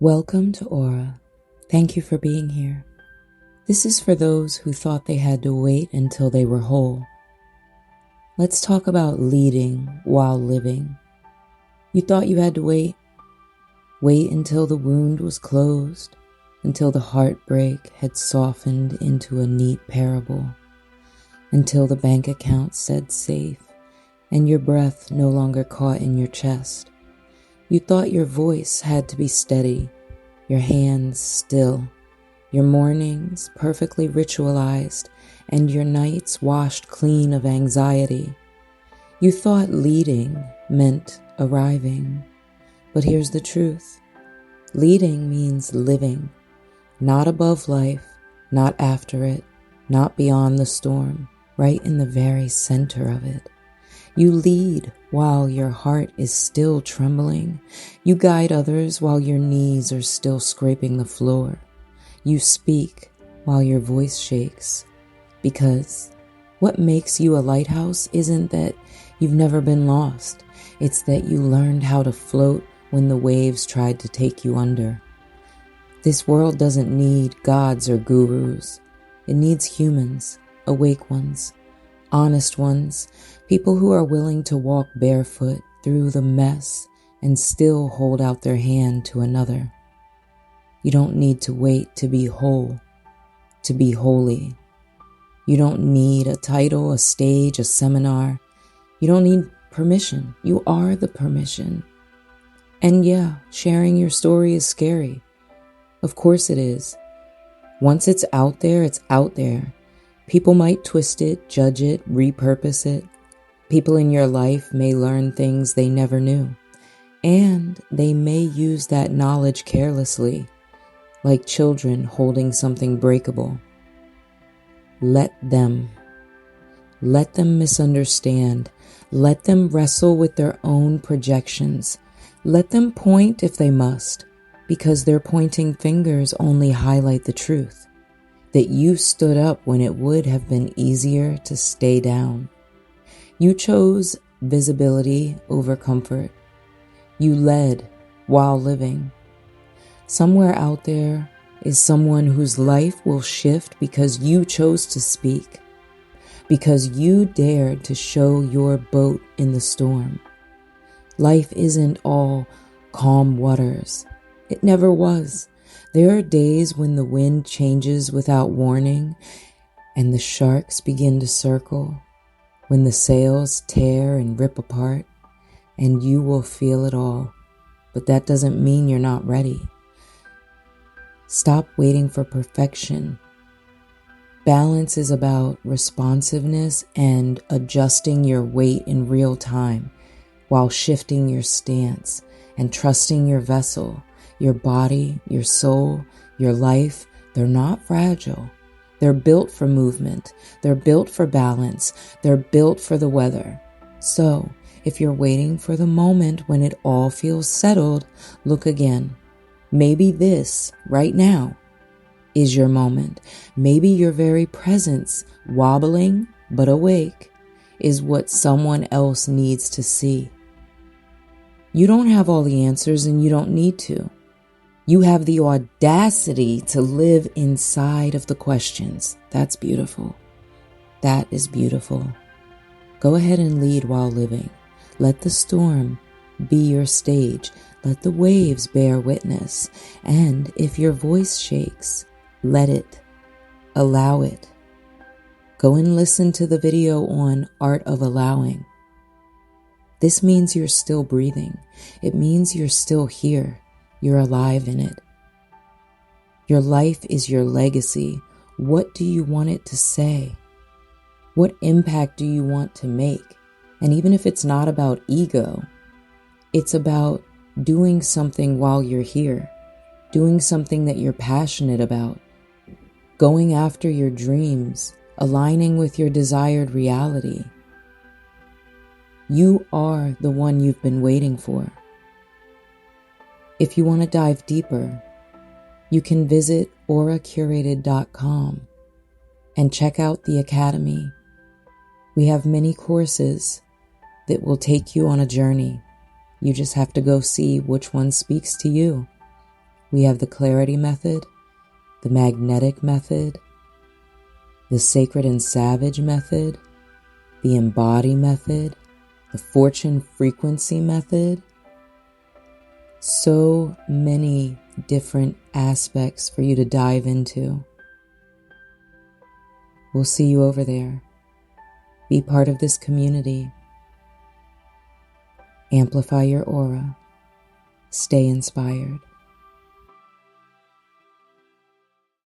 Welcome to Aura. Thank you for being here. This is for those who thought they had to wait until they were whole. Let's talk about leading while living. You thought you had to wait until the wound was closed, until the heartbreak had softened into a neat parable, until the bank account said safe and your breath no longer caught in your chest. You thought your voice had to be steady, your hands still, your mornings perfectly ritualized, and your nights washed clean of anxiety. You thought leading meant arriving, but here's the truth. Leading means living, not above life, not after it, not beyond the storm, right in the very center of it. You lead while your heart is still trembling. You guide others while your knees are still scraping the floor. You speak while your voice shakes. Because what makes you a lighthouse isn't that you've never been lost. It's that you learned how to float when the waves tried to take you under. This world doesn't need gods or gurus. It needs humans, awake ones, honest ones, people who are willing to walk barefoot through the mess and still hold out their hand to another. You don't need to wait to be whole, to be holy. You don't need a title, a stage, a seminar. You don't need permission. You are the permission. And yeah, sharing your story is scary. Of course it is. Once it's out there, it's out there. People might twist it, judge it, repurpose it. People in your life may learn things they never knew. And they may use that knowledge carelessly, like children holding something breakable. Let them. Let them misunderstand. Let them wrestle with their own projections. Let them point if they must, because their pointing fingers only highlight the truth. That you stood up when it would have been easier to stay down. You chose visibility over comfort. You led while living. Somewhere out there is someone whose life will shift because you chose to speak, because you dared to show your boat in the storm. Life isn't all calm waters. It never was. There are days when the wind changes without warning and the sharks begin to circle, when the sails tear and rip apart, and you will feel it all. But that doesn't mean you're not ready. Stop waiting for perfection. Balance is about responsiveness and adjusting your weight in real time while shifting your stance and trusting your vessel. Your body, your soul, your life, they're not fragile. They're built for movement. They're built for balance. They're built for the weather. So, if you're waiting for the moment when it all feels settled, look again. Maybe this, right now, is your moment. Maybe your very presence, wobbling but awake, is what someone else needs to see. You don't have all the answers and you don't need to. You have the audacity to live inside of the questions. That's beautiful. That is beautiful. Go ahead and lead while living. Let the storm be your stage. Let the waves bear witness. And if your voice shakes, let it. Allow it. Go and listen to the video on Art of Allowing. This means you're still breathing. It means you're still here. You're alive in it. Your life is your legacy. What do you want it to say? What impact do you want to make? And even if it's not about ego, it's about doing something while you're here, doing something that you're passionate about, going after your dreams, aligning with your desired reality. You are the one you've been waiting for. If you want to dive deeper, you can visit auracurated.com and check out the Academy. We have many courses that will take you on a journey. You just have to go see which one speaks to you. We have the clarity method, the magnetic method, the sacred and savage method, the embody method, the fortune frequency method. So many different aspects for you to dive into. We'll see you over there. Be part of this community. Amplify your aura. Stay inspired.